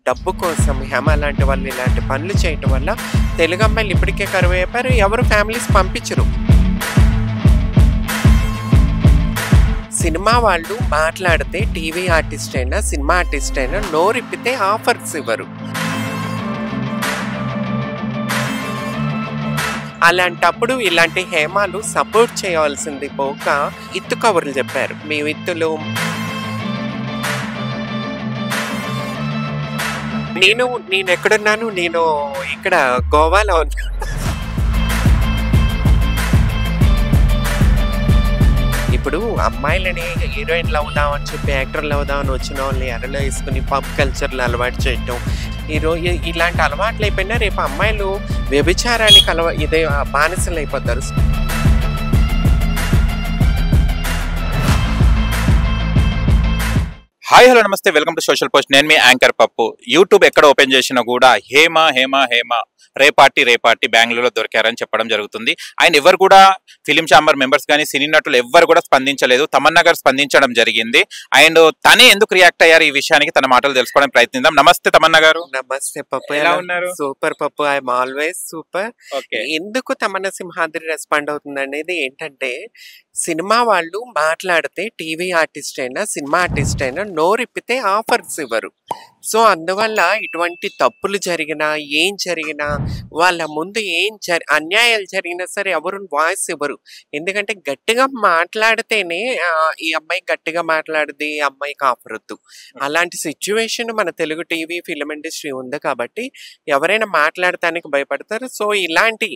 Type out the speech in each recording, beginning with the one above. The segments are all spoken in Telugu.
డబ్బు కోసం హేమ లాంటి వాళ్ళు ఇలాంటి పనులు చేయటం వల్ల తెలుగు అమ్మాయిలు ఇప్పటికే కరువైపోయారు. ఎవరు ఫ్యామిలీస్ పంపించరు. సినిమా వాళ్ళు మాట్లాడితే టీవీ ఆర్టిస్ట్ అయినా సినిమా ఆర్టిస్ట్ అయినా నోరిప్పితే ఆఫర్స్ ఇవ్వరు. అలాంటప్పుడు ఇలాంటి హేమాలు సపోర్ట్ చేయవలసింది పోక ఇత్తు కబుర్లు చెప్పారు. మీ ఇత్తులు నేను ఎక్కడున్నాను, నేను ఇక్కడ గోవాలో ఉన్నా. ఇప్పుడు అమ్మాయిలని హీరోయిన్లు అవుదామని చెప్పి యాక్టర్లు అవుదామని వచ్చిన వాళ్ళని ఎరలో వేసుకుని పబ్ కల్చర్లు అలవాటు చేయటం, ఈరోజు ఇలాంటి అలవాట్లు అయిపోయినా రేపు అమ్మాయిలు వ్యభిచారానికి ఇదే బానిసలు అయిపోతారు. హాయ్ హలో నమస్తే, వెల్కమ్ టు సోషల్ పోస్ట్. నేను మీ యాంకర్ పప్పు. యూట్యూబ్ ఎక్కడ ఓపెన్ చేసినా కూడా హేమ హేమ హేమ రేపాటి బెంగళూరులో దొరికారని చెప్పడం జరుగుతుంది. ఆయన ఎవరు కూడా ఫిలిం ఛాంబర్ మెంబర్స్ కానీ సినీ నటులు ఎవ్వరు కూడా స్పందించలేదు. తమన్నా గారు స్పందించడం జరిగింది. అండ్ తనే ఎందుకు రియాక్ట్ అయ్యారు ఈ విషయానికి తన మాటలు తెలుసుకోవడానికి ప్రయత్నిద్దాం. నమస్తే తమన్నా గారు. నమస్తే పప్పు, ఎలా ఉన్నారు? సూపర్ పప్పు, ఐఎమ్ ఆల్వేస్ సూపర్. ఓకే, ఎందుకు తమన్నా సింహాద్రి రెస్పాండ్ అవుతుంది అనేది ఏంటంటే, సినిమా వాళ్ళు మాట్లాడితే టీవీ ఆర్టిస్ట్ అయినా సినిమా ఆర్టిస్ట్ అయినా నోరిప్పితే ఆఫర్స్ ఇవ్వరు. సో అందువల్ల ఇటువంటి తప్పులు జరిగినా ఏం జరిగినా వాళ్ళ ముందు అన్యాయాలు జరిగినా సరే ఎవరు వాయిస్ ఇవ్వరు. ఎందుకంటే గట్టిగా మాట్లాడితేనే ఈ అమ్మాయి గట్టిగా మాట్లాడితే ఈ అమ్మాయికి ఆఫర్ వద్దు. అలాంటి సిచ్యువేషన్ మన తెలుగు టీవీ ఫిలిం ఇండస్ట్రీ ఉంది కాబట్టి ఎవరైనా మాట్లాడటానికి భయపడతారు. సో ఇలాంటి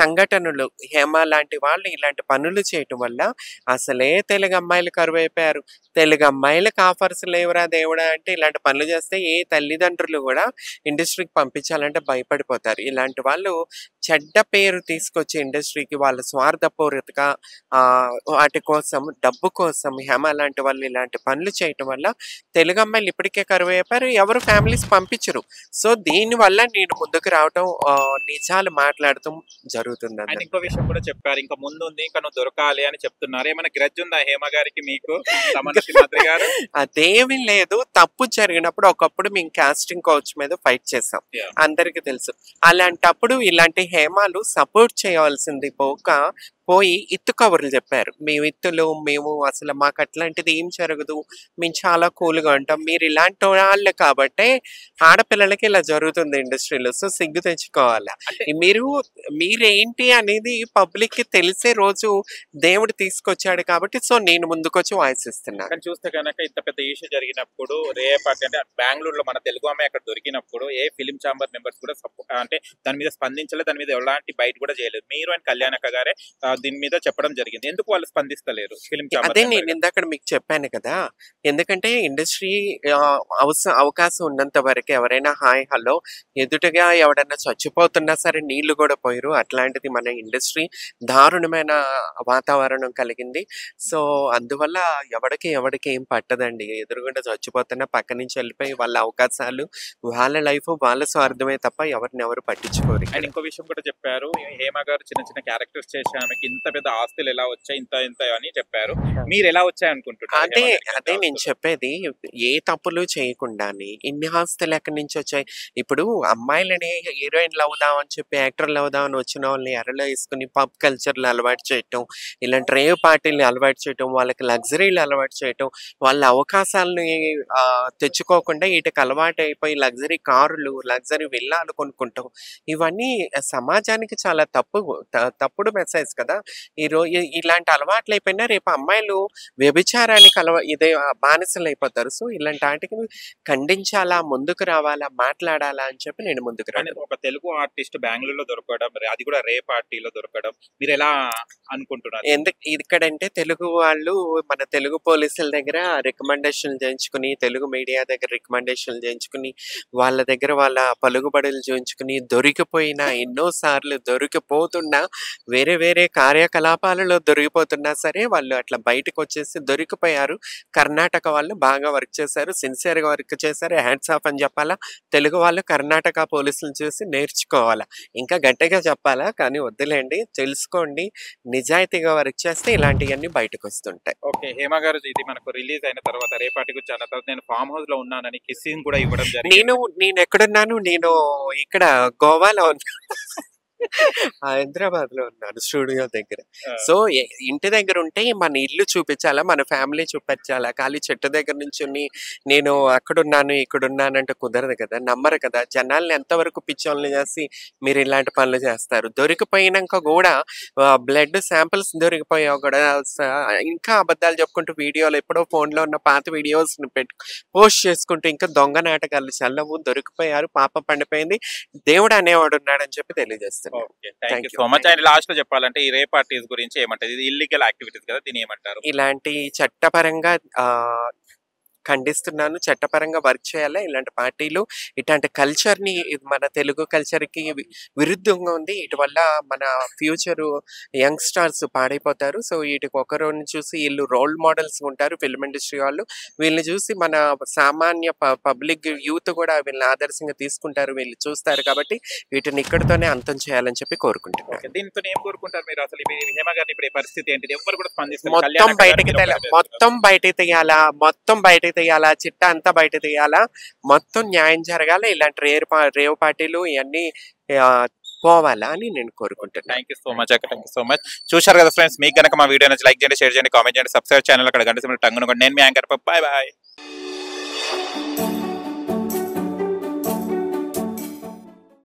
సంఘటనలు హేమ లాంటి వాళ్ళు ఇలాంటి పనులు చేయటం వల్ల అసలే తెలుగు అమ్మాయిలు కరువైపోయారు. తెలుగు అమ్మాయిలకు ఆఫర్స్ లేవురా దేవుడా అంటే ఇలాంటి పనులు చేస్తే ఏ తల్లిదండ్రులు కూడా ఇండస్ట్రీకి పంపించాలంటే భయపడిపోతారు. ఇలాంటి వాళ్ళు చెడ్డ పేరు తీసుకొచ్చే ఇండస్ట్రీకి వాళ్ళ స్వార్థపూరితగా వాటి కోసం డబ్బు కోసం హేమ లాంటి వాళ్ళు ఇలాంటి పనులు చేయటం వల్ల తెలుగు అమ్మాయిలు ఇప్పటికే కరువైపోయారు. ఎవరు ఫ్యామిలీస్ పంపించరు. సో దీనివల్ల నేను ముందుకు రావటం, నిజాలు మాట్లాడటం జరుగుతుంది. ఇంకో విషయం కూడా చెప్పారు, ఇంకా ముందు ఉంది, ఇంకా నువ్వు దొరకాలి అని చెప్తున్నారు. ఏమైనా గ్రడ్జ్ ఉందా హేమ గారికి మీకు? అదేమీ లేదు. తప్పు జరిగినప్పుడు ఒకప్పుడు మేము కాస్టింగ్ కౌచ్ మీద ఫైట్ చేసాం, అందరికి తెలుసు. అలాంటప్పుడు ఇలాంటి హేమాలు సపోర్ట్ చేయవలసింది పోయి ఇత్తు కబుర్లు చెప్పారు. మేము అసలు మాకు అట్లాంటిది ఏం జరగదు, మేము చాలా కూల్గా ఉంటాం, మీరు ఇలాంటి వాళ్ళు కాబట్టే ఆడపిల్లలకి ఇలా జరుగుతుంది ఇండస్ట్రీలో. సో సిగ్గు తెచ్చుకోవాలా. మీరేంటి అనేది పబ్లిక్ కి తెలిసే రోజు దేవుడు తీసుకొచ్చాడు కాబట్టి సో నేను ముందుకొచ్చి వాయిస్ ఇస్తున్నాను. కానీ చూస్తే కనుక ఇంత పెద్ద ఇష్యూ జరిగినప్పుడు రేపాటి అంటే బెంగళూరులో మన తెలుగు అమ్మాయి అక్కడ దొరికినప్పుడు ఏ ఫిలిం ఛాంబర్ మెంబర్స్ కూడా అంటే దాని మీద స్పందించలేదు, దాని మీద ఎలాంటి బయట కూడా చేయలేదు. మీరు అండ్ కళ్యాణక్క గారే దీని మీద చెప్పడం జరిగింది. ఎందుకు వాళ్ళు స్పందిస్తలేరు ఫిలిం ఛాంబర్? అదే నేను ఇందాక మీకు చెప్పాను కదా, ఎందుకంటే ఇండస్ట్రీ అవకాశం ఉన్నంత వరకు ఎవరైనా హాయ్ హలో, ఎదుటగా ఎవడన్నా చచ్చిపోతున్నా సరే నీళ్లు కూడా పోయిరు. అట్లాంటిది మన ఇండస్ట్రీ దారుణమైన వాతావరణం కలిగింది. సో అందువల్ల ఎవరికి ఏం పట్టదండి. ఎదురుగుండా చచ్చిపోతున్నా పక్క నుంచి వెళ్ళిపోయి వాళ్ళ అవకాశాలు, వాళ్ళ లైఫ్, వాళ్ళ స్వార్థమే తప్ప ఎవరిని ఎవరు పట్టించుకోరు. అండ్ ఇంకో విషయం కూడా చెప్పారు, హేమ గారు చిన్న చిన్న క్యారెక్టర్స్ చేసి ఆమెకి ఇంత పెద్ద ఆస్తులు ఎలా వచ్చాయి, ఇంత అని చెప్పారు. మీరు ఎలా వచ్చాయి అనుకుంటున్నారు? అదే నేను చెప్పేది, ఏ తప్పులు చేయకుండానే ఇన్ని ఆస్తులు ఎక్కడి నుంచి వచ్చాయి? ఇప్పుడు అమ్మాయిలని హీరోయిన్లు అవుదామని చెప్పి యాక్టర్లు అవుదామని వచ్చిన వాళ్ళని ఎరలో వేసుకుని పబ్ కల్చర్లు అలవాటు చేయటం, ఇలాంటి రేవ్ పార్టీలు అలవాటు చేయటం, వాళ్ళకి లగ్జరీలు అలవాటు చేయటం, వాళ్ళ అవకాశాలను తెచ్చుకోకుండా వీటికి అలవాటు అయిపోయి లగ్జరీ కారులు, లగ్జరీ విల్లాలు కొనుక్కుంటాం. ఇవన్నీ సమాజానికి చాలా తప్పుడు మెసేజ్ కదా. ఈరోజు ఇలాంటి అలవాట్లు అయిపోయినా రేపు అమ్మాయిలు వ్యభిచారానికి ఇదే బానిసలు అయిపోతారు. సో ఇలాంటి వాటికి ఖండించాలా, ముందుకు రావాలా, మాట్లాడాలా అని చెప్పి నేను ముందుకు రాను. ఒక తెలుగు ఆర్టిస్ట్ బెంగళూరులో దొరకడం, అది కూడా రే పార్టీలో దొరకడం మీరు ఎలా అనుకుంటున్నారు? ఇక్కడంటే తెలుగు వాళ్ళు మన తెలుగు పోలీసుల దగ్గర రికమెండేషన్లు చేయించుకుని, తెలుగు మీడియా దగ్గర రికమెండేషన్లు చేయించుకుని, వాళ్ళ దగ్గర వాళ్ళ పలుకుబడులు చూయించుకుని, దొరికిపోయినా ఎన్నోసార్లు దొరికిపోతున్నా వేరే కార్యకలాపాలలో దొరికిపోతున్నా సరే వాళ్ళు అట్లా బయటకొచ్చేసి దొరికిపోయారు. కర్ణాటక వాళ్ళు బాగా వర్క్ చేశారు. సిన్సియర్‌గా వర్క్ చేశారు. హ్యాట్స్ ఆఫ్ అని చెప్పాలా. తెలుగు వాళ్ళు కర్ణాటక పోలీసులను చూసి నేర్చుకోవాలా. ఇంకా గట్టిగా చెప్పాలా? కానీ వద్దులేండి. తెలుసుకోండి. నిజాయితీగా వర్క్ చేస్తే ఇలాంటియన్నీ బయటకొస్తుంటాయి. ఓకే. హేమ గారు ఇది మనకు రిలీజ్ అయిన తర్వాత రేపాటి గురించి అన్న తర్వాత నేను ఫార్మ్ హౌస్ లో ఉన్నానని కిస్సింగ్ కూడా ఇవ్వడం జరిగింది. నేనెక్కడున్నాను? నేను ఇక్కడ గోవాలో ఉన్నాను. హైదరాబాద్‌లో ఉన్నాను స్టూడియో దగ్గర. ఆ, సో, ఇంటి దగ్గరుంటే మన ఇల్లు చూపిచ్చాలా, మన ఫ్యామిలీ చూపిచ్చాలా. ఖాళీ చెట్టు దగ్గర నించొని నేను అక్కడున్నాను, ఇక్కడున్నానంటే కుదరదు కదా! నమ్మరు కదా! జనాల్ని ఎంతవరకు పిచ్చోల్ని చేసి మీరిలాంటి పనులు చేస్తారు. దొరికిపోయినంక గూడా బ్లడ్ శాంపిల్స్ దొరికిపోయాక గూడా ఇంకా అబద్ధాలు చెప్పుకుంటూ వీడియోలు ఎప్పుడో ఫోన్‌లో ఉన్న పాత వీడియోస్‌ని పోస్ట్ చేసుకుంటూ ఇంకా దొంగ నాటకాలు చల్లవు. దొరికిపోయారు. పాపం పండిపోయింది. దేవుడు అనేవాడున్నాడని చెప్పి తెలియజేస్తున్నాను. Okay. Thank thank you you. So much. Thank and last లో చెప్పాలంటే ఈ రే పార్టీస్ గురించి ఏమంటారు? ఇది ఇల్లీగల్ యాక్టివిటీస్ కదా, దీన్ని ఏమంటారు? ఇలాంటి చట్టపరంగా ఖండిస్తున్నాను. చట్టపరంగా వర్క్ చేయాలా ఇలాంటి పార్టీలు. ఇట్లాంటి కల్చర్‌ని మన తెలుగు కల్చర్‌కి విరుద్ధంగా ఉంది. ఇటు వల్ల మన ఫ్యూచరు యంగ్‌స్టార్స్ పాడైపోతారు. సో, ఈటికి ఒకరిని చూసి ఈళ్ళు రోల్ మోడల్స్ ఉంటారు ఫిల్మ్ ఇండస్ట్రీ వాళ్ళు. వీళ్ళని చూసి మన సామాన్య పబ్లిక్ యూత్ కూడా వీళ్ళని ఆదర్శంగా తీసుకుంటారు. వీళ్ళు చూస్తారు కాబట్టి వీటిని ఇక్కడితోనే అంతం చేయాలని చెప్పి కోరుకుంటున్నాను. ఓకే. దీంతో ఏం కోరుకుంటారు మీరు? అసలు హేమ గారిని ఇప్పుడు ఈ పరిస్థితి ఏంటిది? ఎవ్వరు కూడా స్పందిస్తారు. మొత్తం కళ్యాణ్ అక్క గారు బయటకి మీరు ఒక్కరే చేస్తున్నారు. మొత్తం బయటకి తీయాలా. చిట్టా అంతా బయట తీయాలా. మొత్తం న్యాయం జరగాలి. ఇలాంటి రేవ్ పార్టీలు ఇయన్నీ పోవాలా అని నేను కోరుకుంటున్నాను. థ్యాంక్ యూ సో మచ్ అక్క. Thank you so much. చూశారు కదా ఫ్రెండ్స్, మీకు కనుక మా వీడియో నచ్చి లైక్ చేయండి, షేర్ చేయండి, కామెంట్ చేయండి, సబ్స్క్రైబ్ ఛానల్ అక్కడ గంట సింబల్ టంగును. నేను మీ యాంకర్. Bye bye.